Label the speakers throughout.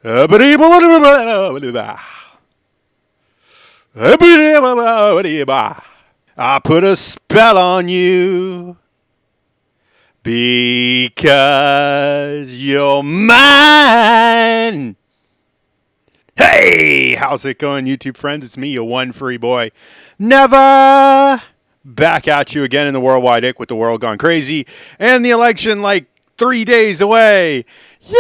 Speaker 1: I put a spell on you because you're mine. Hey, how's it going, YouTube friends? It's me, your one free boy. Never back at you again in the worldwide ick with the world gone crazy and the election like 3 days away. Yay,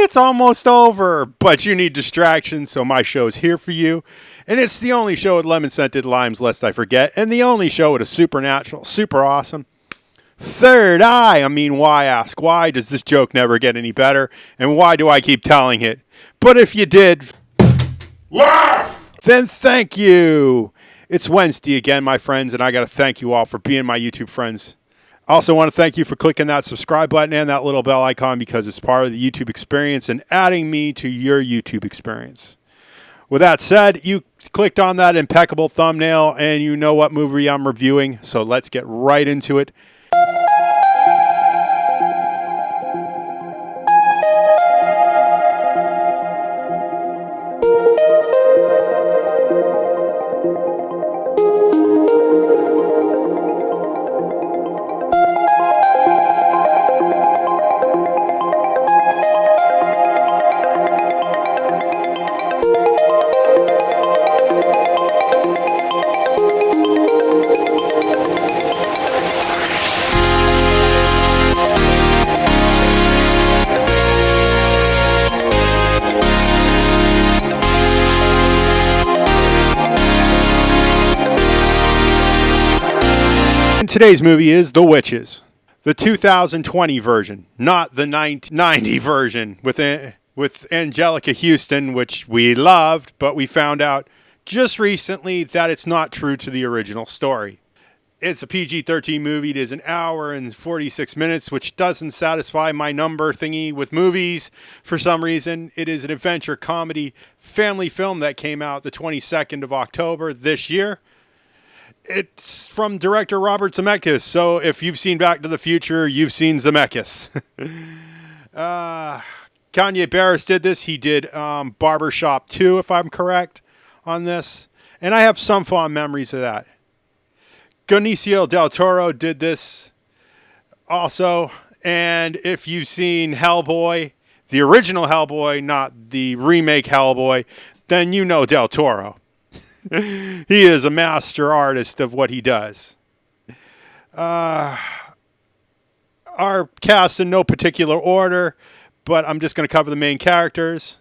Speaker 1: it's almost over. But you need distractions, so my show's here for you. And it's the only show with lemon-scented limes, lest I forget, and the only show with a supernatural, super awesome third eye. I mean, why ask? Why does this joke never get any better? And why do I keep telling it? But if you did, laugh! Then thank you. It's Wednesday again, my friends, and I got to thank you all for being my YouTube friends. I also want to thank you for clicking that subscribe button and that little bell icon because it's part of the YouTube experience and adding me to your YouTube experience. With that said, you clicked on that impeccable thumbnail and you know what movie I'm reviewing, so let's get right into it. Today's movie is The Witches, the 2020 version, not the 1990 version with Angelica Houston, which we loved, but we found out just recently that it's not true to the original story. It's a PG-13 movie. It is an hour and 46 minutes, which doesn't satisfy my number thingy with movies for some reason. It is an adventure comedy family film that came out the 22nd of October this year. It's from director Robert Zemeckis, so if you've seen Back to the Future, you've seen Zemeckis. Barris did this. He did Barbershop 2, if I'm correct, on this. And I have some fond memories of that. Guillermo del Toro did this also. And if you've seen Hellboy, the original Hellboy, not the remake Hellboy, then you know del Toro. He is a master artist of what he does. Our cast in no particular order, but I'm just going to cover the main characters.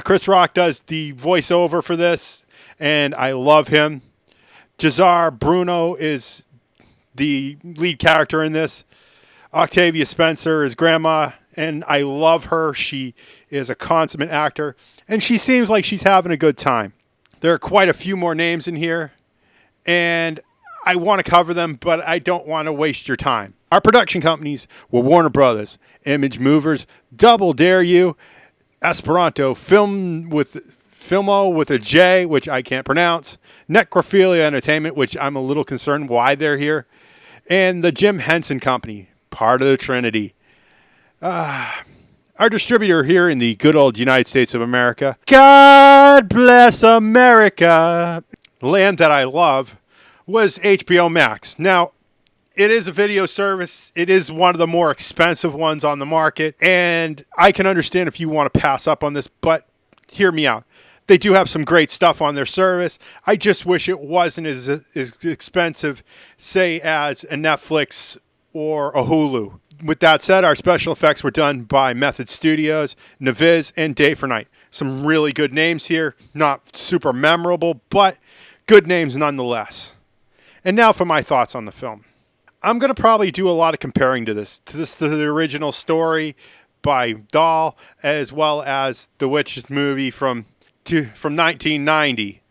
Speaker 1: Chris Rock does the voiceover for this, and I love him. Jahzir Bruno is the lead character in this. Octavia Spencer is Grandma, and I love her. She is a consummate actor, and she seems like she's having a good time. There are quite a few more names in here, and I want to cover them, but I don't want to waste your time. Our production companies were Warner Brothers, Image Movers, Double Dare You, Esperanto, Filmo with a J, which I can't pronounce, Necrophilia Entertainment, which I'm a little concerned why they're here, and the Jim Henson Company, part of the Trinity. Our distributor here in the good old United States of America, God bless America, land that I love, was HBO Max. Now, it is a video service. It is one of the more expensive ones on the market, and I can understand if you want to pass up on this, but hear me out. They do have some great stuff on their service. I just wish it wasn't as expensive, say, as a Netflix or a Hulu. With that said, our special effects were done by Method Studios, Naviz, and Day for Night. Some really good names here. Not super memorable, but good names nonetheless. And now for my thoughts on the film. I'm going to probably do a lot of comparing to the original story by Dahl, as well as the Witches movie from 1990.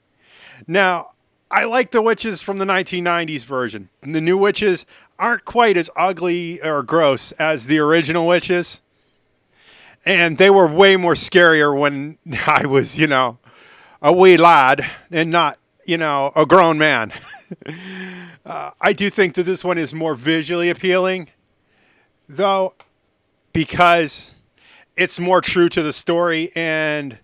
Speaker 1: Now, I like the Witches from the 1990s version. The new Witches aren't quite as ugly or gross as the original Witches. And they were way more scarier when I was, a wee lad and not, a grown man. I do think that this one is more visually appealing, though, because it's more true to the story, and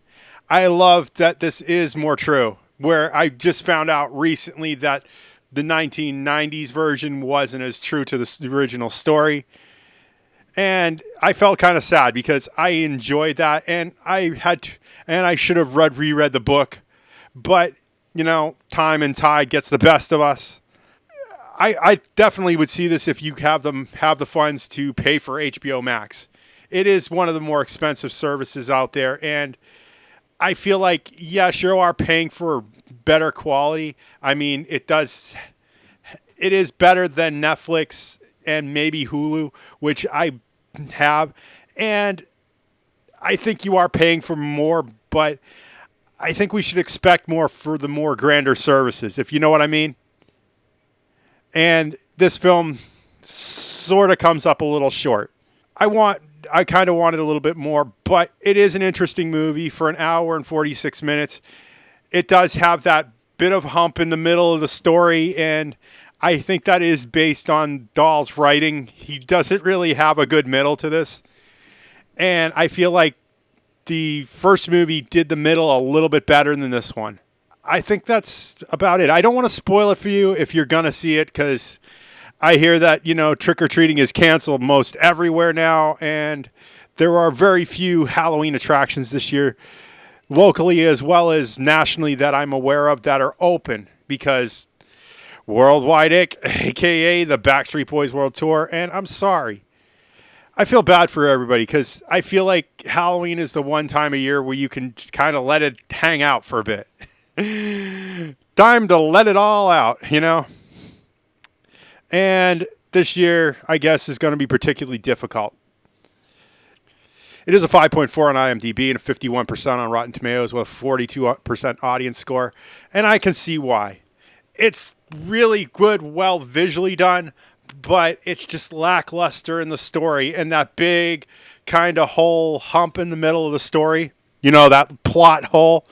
Speaker 1: I love that this is more true. Where I just found out recently that the 1990s version wasn't as true to the original story. And I felt kind of sad because I enjoyed that, and I should have reread the book, but time and tide gets the best of us. I definitely would see this if you have the funds to pay for HBO Max. It is one of the more expensive services out there, and I feel like, yes, you are paying for better quality. I mean, it is better than Netflix and maybe Hulu, which I have, and I think you are paying for more, but I think we should expect more for the more grander services, if you know what I mean. And this film sort of comes up a little short. I kind of wanted a little bit more, but it is an interesting movie for an hour and 46 minutes. It does have that bit of hump in the middle of the story, and I think that is based on Dahl's writing. He doesn't really have a good middle to this. And I feel like the first movie did the middle a little bit better than this one. I think that's about it. I don't want to spoil it for you if you're going to see it, because I hear that, trick-or-treating is canceled most everywhere now, and there are very few Halloween attractions this year, locally as well as nationally, that I'm aware of that are open, because Worldwide Ick, a.k.a. the Backstreet Boys World Tour, and I'm sorry. I feel bad for everybody, because I feel like Halloween is the one time of year where you can just kind of let it hang out for a bit. Time to let it all out, And this year, I guess, is going to be particularly difficult. It is a 5.4 on IMDb and a 51% on Rotten Tomatoes with a 42% audience score. And I can see why. It's really good, well visually done, but it's just lackluster in the story. And that big kind of hole hump in the middle of the story, that plot hole,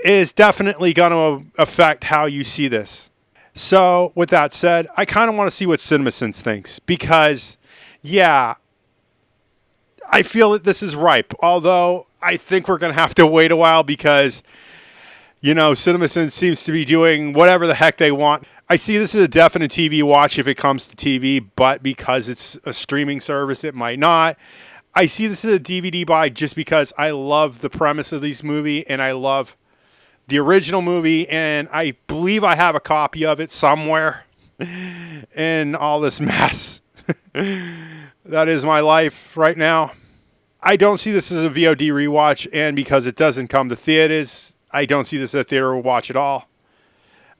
Speaker 1: is definitely going to affect how you see this. So, with that said, I kind of want to see what CinemaSins thinks, because, yeah, I feel that this is ripe, although I think we're going to have to wait a while because, CinemaSins seems to be doing whatever the heck they want. I see this as a definite TV watch if it comes to TV, but because it's a streaming service, it might not. I see this as a DVD buy just because I love the premise of this movie, and I love the original movie, and I believe I have a copy of it somewhere in all this mess. That is my life right now. I don't see this as a VOD rewatch, and because it doesn't come to theaters, I don't see this as a theater watch at all.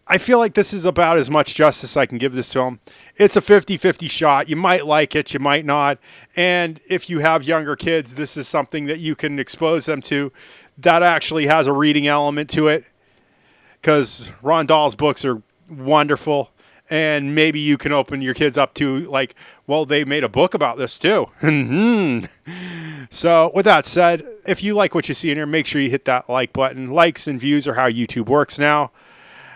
Speaker 1: I feel like this is about as much justice I can give this film. It's a 50-50 shot. You might like it, you might not. And if you have younger kids, this is something that you can expose them to that actually has a reading element to it, because Roald Dahl's books are wonderful, and maybe you can open your kids up to, like, well, they made a book about this too. So with that said, if you like what you see in here, make sure you hit that like button. Likes and views are how YouTube works now.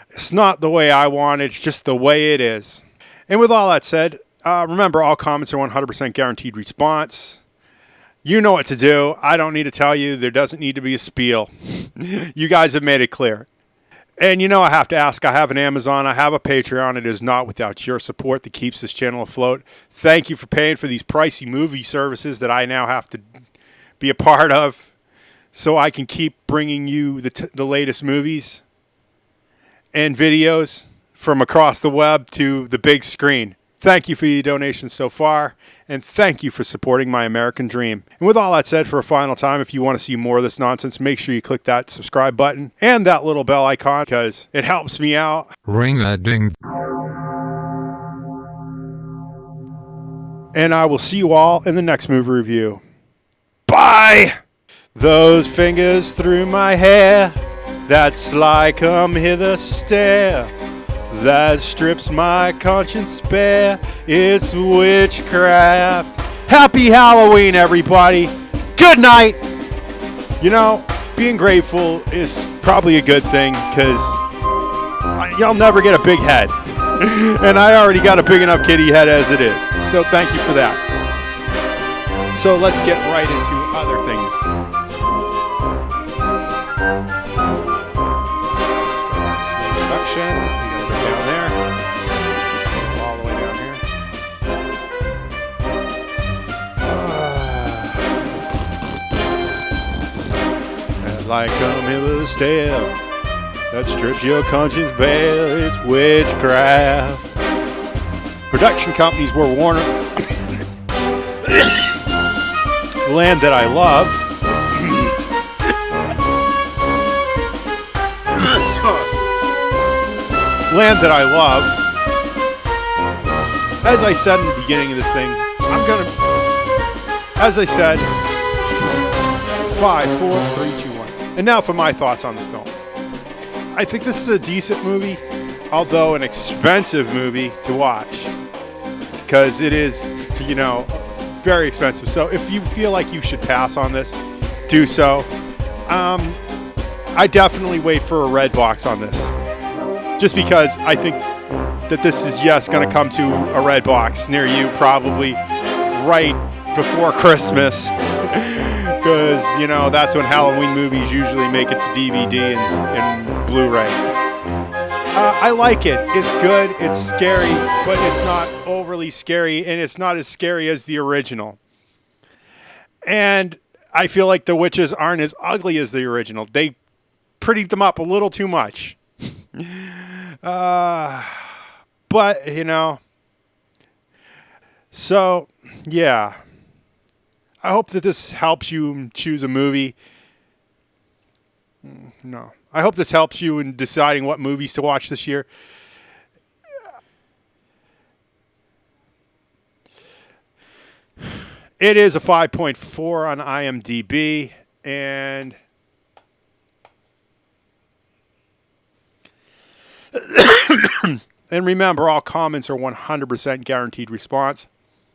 Speaker 1: It's not the way I want it, it's just the way it is. And with all that said, remember, all comments are 100% guaranteed response. You know what to do. I don't need to tell you. There doesn't need to be a spiel. You guys have made it clear. And I have to ask, I have an Amazon, I have a Patreon. It is not without your support that keeps this channel afloat. Thank you for paying for these pricey movie services that I now have to be a part of so I can keep bringing you the latest movies and videos from across the web to the big screen. Thank you for your donations so far, and thank you for supporting my American dream. And with all that said, for a final time, if you want to see more of this nonsense, make sure you click that subscribe button and that little bell icon, because it helps me out.
Speaker 2: Ring-a-ding.
Speaker 1: And I will see you all in the next movie review. Bye! Those fingers through my hair, that sly come hither stare, that strips my conscience bare, it's witchcraft. Happy Halloween, everybody. Good night. Being grateful is probably a good thing, because you'll never get a big head. And I already got a big enough kitty head as it is. So thank you for that. So let's get right into other things. like come here with a stare that strips your conscience bare. It's witchcraft. Production companies were Warner. Land That I Love. Land That I Love. As I said in the beginning of this thing, as I said, 5, 4, 3, 2, 1. And now for my thoughts on the film. I think this is a decent movie, although an expensive movie to watch. Because it is, very expensive. So if you feel like you should pass on this, do so. I definitely wait for a red box on this. Just because I think that this is, going to come to a red box near you probably right before Christmas. Because, that's when Halloween movies usually make it to DVD and Blu-ray. I like it. It's good. It's scary, but it's not overly scary, and it's not as scary as the original. And I feel like the witches aren't as ugly as the original. They prettied them up a little too much. But, so, yeah. I hope that this helps you choose a movie. No. I hope this helps you in deciding what movies to watch this year. It is a 5.4 on IMDb, and and remember, all comments are 100% guaranteed response.